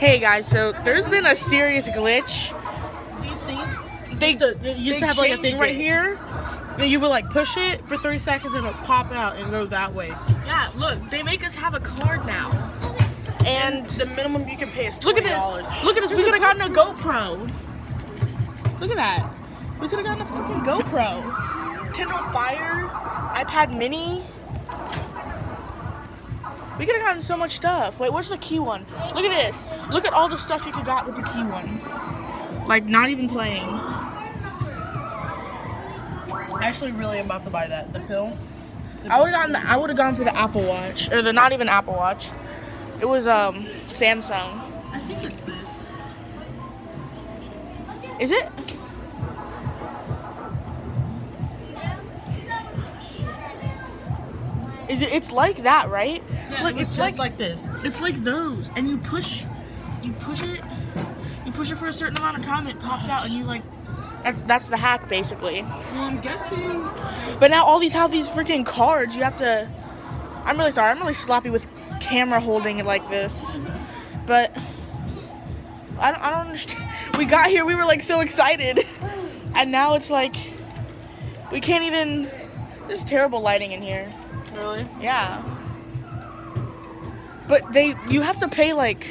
Hey guys, so there's been a serious glitch. These things, they used to have like a thing right here, and you would like push it for 30 seconds and it'll pop out and go that way. Yeah, look, they make us have a card now. And the minimum you can pay is $20. Look at this. Look at this. We could have gotten a GoPro. Look at that. We could have gotten a freaking GoPro. Kindle Fire, iPad Mini. We could have gotten so much stuff. Wait, where's the key one? Look at this. Look at all the stuff you could got with the key one. Like, not even playing. I actually really am about to buy that. The pill. I would have gone for the Apple Watch. Or the not even Apple Watch. It was Samsung. I think it's this. Is it? Is it? It's like that, right? Yeah, Look, it's just like this. It's like those, and you push it for a certain amount of time, and it pops out, and you like. That's the hack, basically. Well, I'm guessing. But now all these have these freaking cards. You have to. I'm really sorry. I'm really sloppy with camera holding it like this. But I don't understand. We got here. We were like so excited, and now it's like we can't even. There's terrible lighting in here. Really? Yeah. But you have to pay like,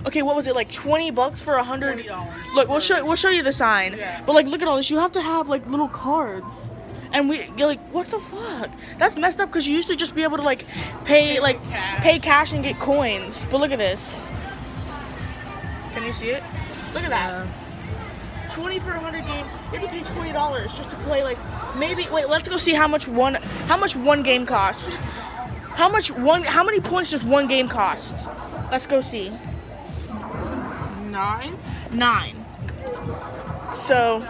okay, what was it, like $20 for 100? $20. Look, we'll show you the sign. Yeah. But like, look at all this. You have to have like little cards, and you're like, what the fuck? That's messed up because you used to just be able to like pay cash and get coins. But look at this. Can you see it? Look at that. 20 for 100 game. You have to pay $20 just to play like maybe. Wait, let's go see how much one game costs. How many points does one game cost? Let's go see. This is 9. 9. So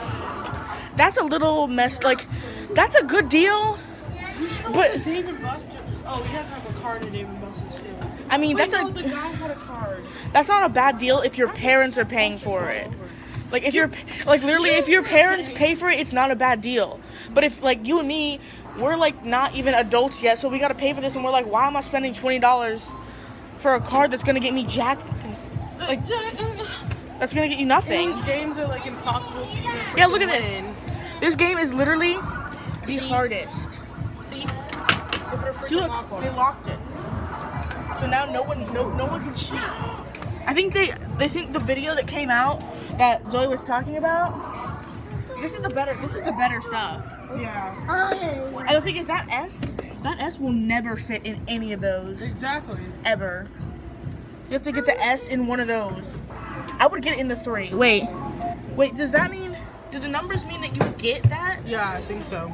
that's a little messed. Like that's a good deal. But Dave and Buster. Oh, you have to have a card in Dave and Buster's too. I mean, the guy had a card. That's not a bad deal if your parents are paying for it. Like if if your parents pay for it, it's not a bad deal. But if like you and me, we're like not even adults yet, so we gotta pay for this, and we're like, why am I spending $20 for a card that's gonna get me jack fucking like that's gonna get you nothing? These games are like impossible to even. Yeah, look at this. This game is literally the hardest. See, Look, they locked it. So now no one can cheat. I think they think the video that came out that Zoe was talking about. This is the better stuff. Yeah. And the thing is that S will never fit in any of those. Exactly. Ever. You have to get the S in one of those. I would get it in the 3. Wait, does that mean? Do the numbers mean that you get that? Yeah, I think so.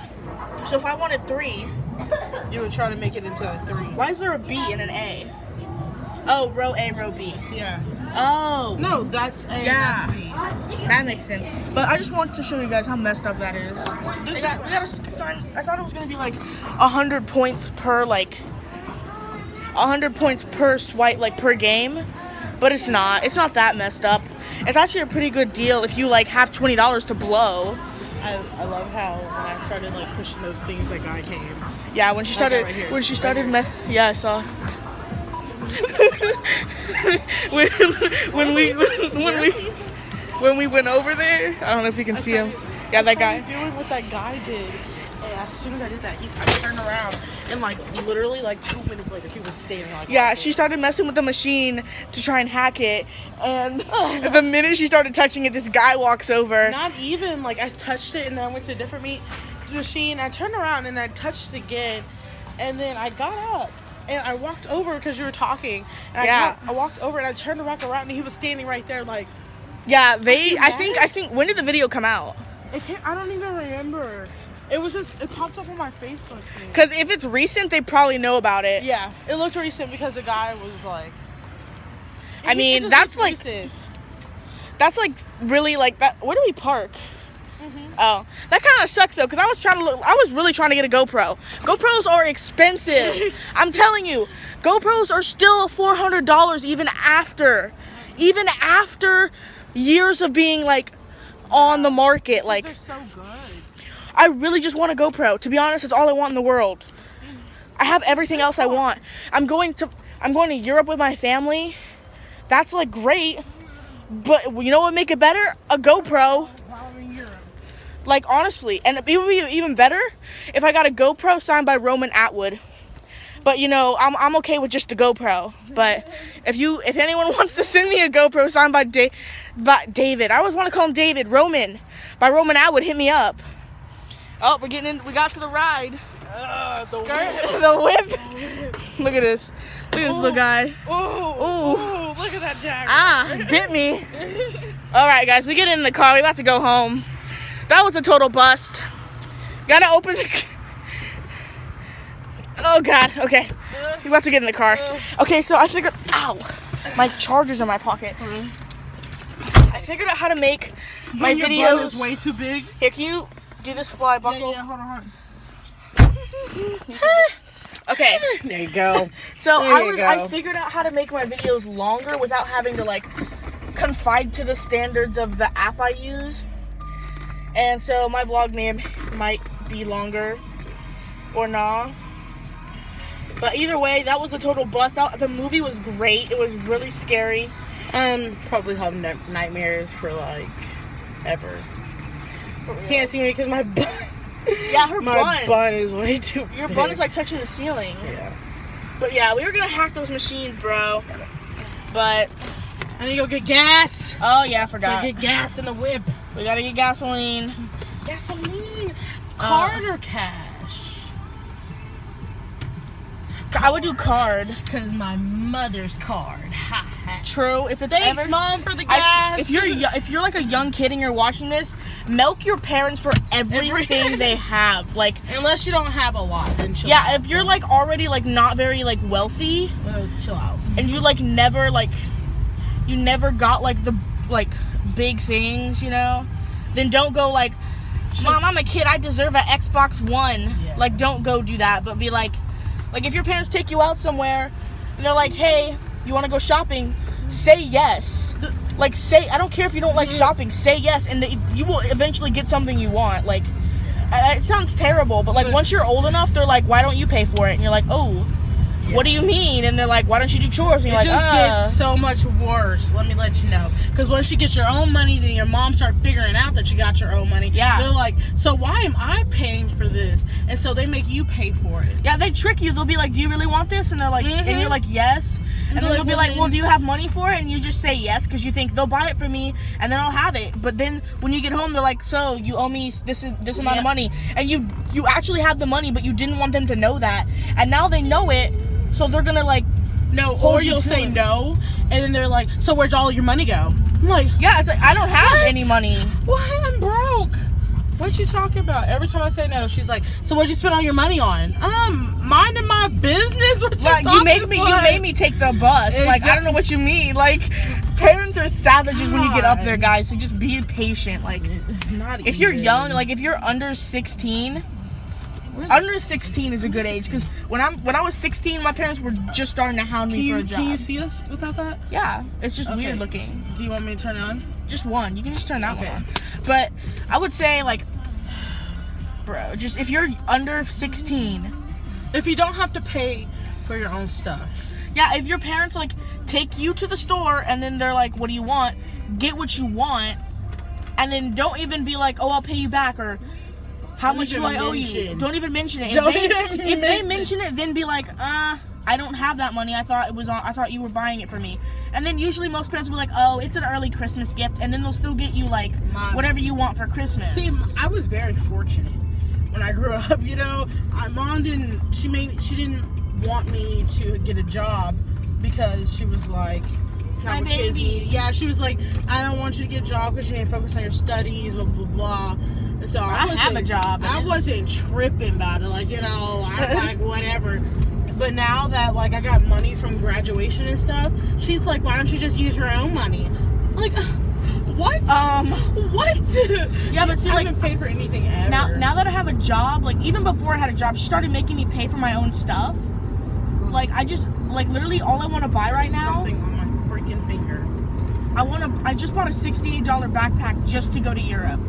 So if I wanted 3, you would try to make it into a 3. why is there a B and an A? Oh, row A, row B. Yeah. Oh. No, that's A. Yeah. That's B. That makes sense. But I just wanted to show you guys how messed up that is. We gotta sign. I thought it was gonna be like 100 points per 100 points per swipe, like per game. But it's not. It's not that messed up. It's actually a pretty good deal if you like have $20 to blow. I love how when I started like pushing those things, that guy came. Yeah, when she started. Right here. When she started. Yeah, I saw. when we went over there, I don't know if you can see him. Yeah, that guy. Doing what that guy did, and as soon as I did that, I turned around, and like literally like 2 minutes later, he was standing like. Yeah, she started messing with the machine to try and hack it, and the minute she started touching it, this guy walks over. Not even like I touched it, and then I went to a different machine. I turned around and I touched it again, and then I got up. And I walked over because you were talking. And I walked over and I turned back around and he was standing right there like. Yeah, I think when did the video come out? I don't even remember. It was just, it popped up on my Facebook feed. Because if it's recent, they probably know about it. Yeah, it looked recent because the guy was like. I mean, that's like really like that. Where do we park? Oh, that kind of sucks though, because I was really trying to get a GoPro. GoPros are expensive. I'm telling you, GoPros are still $400 even after years of being like on the market. Like, they're so good. I really just want a GoPro. To be honest, it's all I want in the world. I have everything else I want. I'm going to Europe with my family That's like great. But you know what would make it better? A GoPro. Like, honestly. And it would be even better if I got a GoPro signed by Roman Atwood. But, you know, I'm okay with just the GoPro. But if anyone wants to send me a GoPro signed by David. I always want to call him David. Roman. By Roman Atwood, hit me up. Oh, we're getting in. We got to the ride. The whip. Look at this. Look at this little guy. Oh, look at that jacket. Ah, bit me. All right, guys, we get in the car. We about to go home. That was a total bust. Gotta open the... Oh, God. Okay. We're about to get in the car. Okay, so I figured... Ow. My charger's in my pocket. I figured out how to make my videos... Your butt is way too big. Here, can you do this fly buckle? Yeah, hold on. Okay. There you go. So I figured out how to make my videos longer without having to like confide to the standards of the app I use. And so my vlog name might be longer or not. But either way, that was a total bust. The movie was great. It was really scary. Probably have nightmares for like ever. Can't see me because my butt. Yeah, my bun is way too big. Your bun is like touching the ceiling. Yeah. But yeah, we were gonna hack those machines, bro. But I need to go get gas. Oh yeah, I forgot. Get gas in the whip. We gotta get gasoline. Gasoline. Card or cash? I would do card. Cause my mother's card. Ha ha. True. If it's Thanks, ever, Mom, for the gas. If you're like a young kid and you're watching this, milk your parents for everything they have. Like, unless you don't have a lot, then chill yeah, out. if you're like already like not very like wealthy, chill out. And you like never got like the like big things, you know, then don't go like, Mom, I'm a kid, I deserve an Xbox One. Yeah. Like, don't go do that, but be like if your parents take you out somewhere and they're like, hey, you want to go shopping, say yes. Like, say, I don't care if you don't like shopping, say yes, and you will eventually get something you want. Like, it sounds terrible, but like once you're old enough, they're like, why don't you pay for it? And you're like, oh, what do you mean? And they're like, why don't you do chores? And you're like, it just gets so much worse, let me let you know. Because once you get your own money, then your mom start figuring out that you got your own money. Yeah. They're like, so why am I paying for this? And so they make you pay for it. Yeah, they trick you. They'll be like, do you really want this? And they're like, and you're like, yes. And then they'll be like, well, do you have money for it? And you just say yes, because you think they'll buy it for me, and then I'll have it. But then when you get home, they're like, so you owe me this amount of money, and you actually have the money, but you didn't want them to know that, and now they know it, so they're gonna like or you'll say no, and then they're like, so where'd all your money go? I'm like, yeah, it's like, I don't have any money. What? I'm broke. What you talking about? Every time I say no, she's like, so what'd you spend all your money on? Minding my business. What you made me take the bus. Exactly. Like, I don't know what you mean. Like, parents are savages when you get up there, guys. So just be patient. Like, it's not if you're young, like if you're under 16. Under 16 is a good age, because when I was 16, my parents were just starting to hound me for a job. Can you see us without that? Yeah, it's just weird looking. Do you want me to turn it on? Just one. You can just turn that one on. But I would say, like, bro, just if you're under 16, if you don't have to pay for your own stuff. Yeah, if your parents like take you to the store and then they're like, what do you want? Get what you want, and then don't even be like, oh, I'll pay you back, or how much do I owe you? Don't even mention it. If they mention it, then be like, I don't have that money. I thought you were buying it for me. And then usually most parents will be like, oh, it's an early Christmas gift, and then they'll still get you like whatever you want for Christmas. See, I was very fortunate when I grew up. You know, my mom didn't want me to get a job because she was like, my baby. Yeah, she was like, I don't want you to get a job because you ain't focused on your studies, blah blah blah. And so I have a job. I wasn't tripping about it, like, you know, I'm like whatever. But now that like I got money from graduation and stuff, she's like, why don't you just use your own money? I'm like, what? What? Yeah, but see, I like, haven't paid for anything ever. Now that I have a job, like even before I had a job, she started making me pay for my own stuff. Like I just like literally all I want to buy right now. Something on my freaking finger. I just bought a $68 backpack just to go to Europe,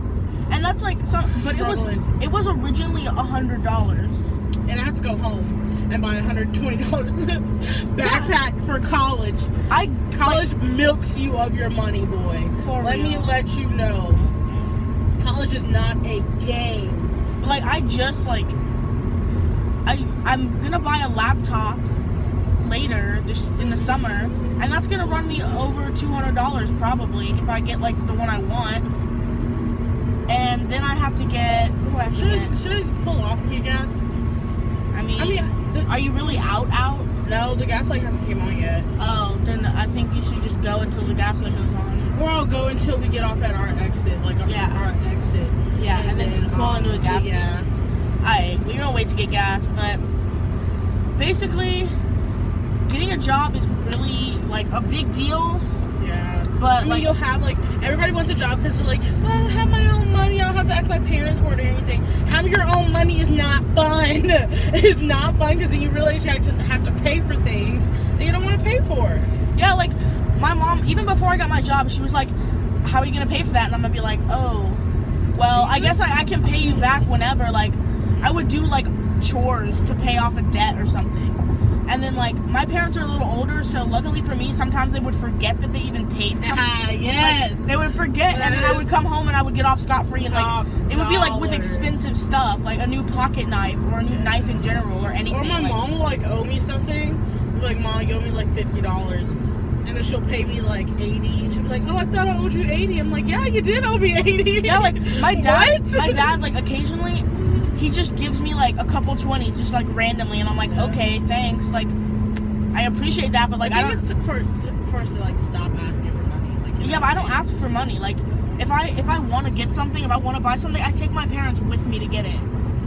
and that's like but it was originally $100, and I have to go home. and buy $120 backpack for college. College milks you of your money, boy. Let me let you know. College is not a game. Like, I'm gonna buy a laptop later in the summer, and that's gonna run me over $200 probably if I get like the one I want. And then I have to get. Should I pull off from you gas? I mean, are you really out? No, the gas light hasn't came on yet. Oh, then I think you should just go until the gas light goes on. Or I'll go until we get off at our exit, our exit. Yeah, and then pull into a gas station. Yeah. Alright, we're gonna wait to get gas, but basically, getting a job is really like a big deal. Yeah. But like, you'll have like, everybody wants a job because they're like, well, I don't have my own money, I don't have to ask my parents for it or anything. Having your own money is not fun. It's not fun because then you realize you have to pay for things that you don't want to pay for. Yeah, like my mom, even before I got my job, she was like, how are you gonna pay for that? And I'm gonna be like, oh, well, I guess I can pay you back whenever. Like, I would do like chores to pay off a debt or something. And then, like, my parents are a little older, so luckily for me, sometimes they would forget that they even paid something. Yes. Like, they would forget, and then I would come home and I would get off scot-free. And, like, it would be, like, with expensive stuff, like a new pocket knife or a new knife in general or anything. Or my mom will, like, owe me something. Like, Mom, you owe me, like, $50. And then she'll pay me, like, $80. She'll be like, oh, I thought I owed you $80. I'm like, yeah, you did owe me $80. Yeah, like, my dad, like, occasionally, he just gives me like a couple 20s just like randomly, and I'm like, okay, thanks, like I appreciate that, but like I don't. It's for us to like stop asking for money. Like, yeah, but I don't ask for money. Like if I want to get something, if I want to buy something, I take my parents with me to get it.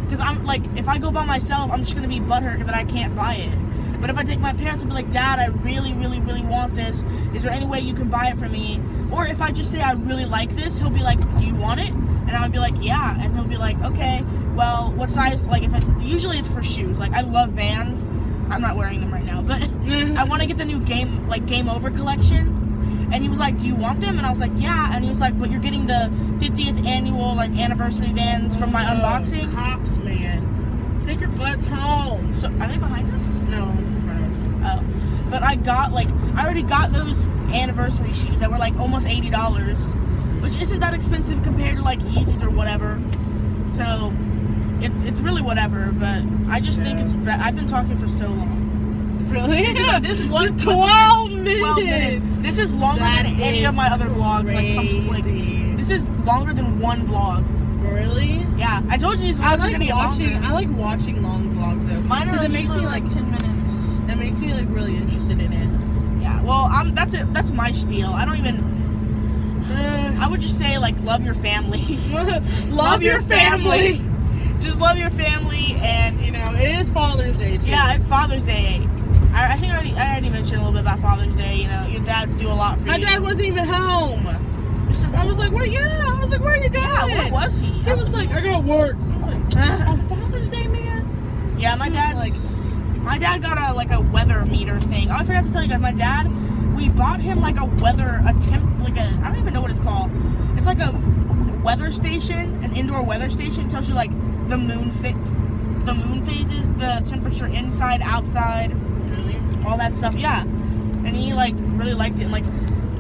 Because I'm like, if I go by myself, I'm just gonna be butthurt that I can't buy it. But if I take my parents and be like, Dad, I really, really, really want this. Is there any way you can buy it for me? Or if I just say I really like this, he'll be like, do you want it? And I would be like, yeah. And he'll be like, okay. Well, what size? Like, usually it's for shoes. Like, I love Vans. I'm not wearing them right now, but I want to get the new Game Over collection. And he was like, do you want them? And I was like, yeah. And he was like, but you're getting the 50th annual like anniversary Vans from my unboxing. Cops, man, take your butts home. So are they behind us? No, in front of us. Oh, but I already got those anniversary shoes that were like almost $80, which isn't that expensive compared to like Yeezys or whatever. So. It's really whatever, but I just think it's bad. I've been talking for so long. Really? This is 12 minutes. This is longer than any of my other vlogs. Like, this is longer than one vlog. Really? Yeah. I told you these vlogs are gonna get longer. I like watching long vlogs though. Mine are because it makes me like 10 minutes. It makes me like really interested in it. Yeah. Well, that's it. That's my spiel. I don't even. I would just say like love your family. love your family. Just love your family, and you know it is Father's Day too. Yeah, it's Father's Day. I think I already mentioned a little bit about Father's Day. You know, your dads do a lot for you. My dad wasn't even home. I was like, where? Yeah, I was like, where are you going? Yeah, where was he? He was like, I got work. I was like, on Father's Day, man. Yeah, my dad got a weather meter thing. Oh, I forgot to tell you guys, my dad, we bought him like a I don't even know what it's called. It's like a weather station, an indoor weather station. It tells you like the moon phases, the temperature inside, outside, really? All that stuff. Yeah, and he like really liked it. And like,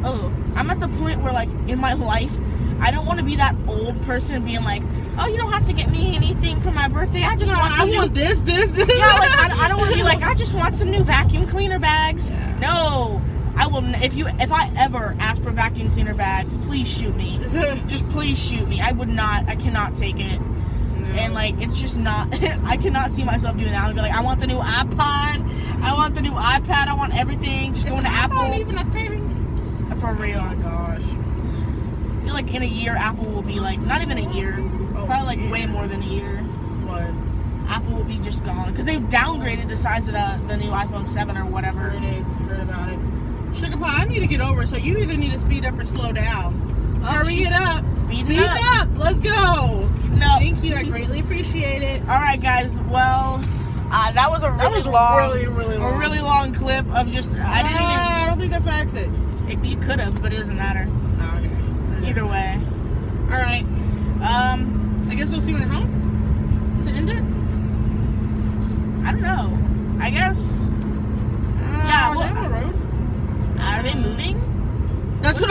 oh, I'm at the point where like in my life, I don't want to be that old person being like, oh, you don't have to get me anything for my birthday. I just want this. Yeah, like I don't want to be like, I just want some new vacuum cleaner bags. Yeah. No. I will. If I ever ask for vacuum cleaner bags, please shoot me. Just please shoot me. I would not. I cannot take it. No. And like, it's just not. I cannot see myself doing that. I'd be like, I want the new iPod. I want the new iPad. I want everything. Just going to Apple. Even a thing. For real. Oh my gosh. I feel like in a year, Apple will be like, not even a year. Probably like way more than a year. What? Apple will be just gone because they've downgraded the size of the new iPhone 7 or whatever. Heard about it. Sugar Pie, I need to get over it, so you either need to speed up or slow down. Hurry it up. Speed up. Let's go. Thank you. I greatly appreciate it. All right, guys. Well, that was a really long clip of just. I don't think that's my exit. You could have, but it doesn't matter. Oh, okay. Either way. All right. I guess we'll see you at home to end it. I don't know. I guess. Yeah. Well, down the road. Are they moving? That's what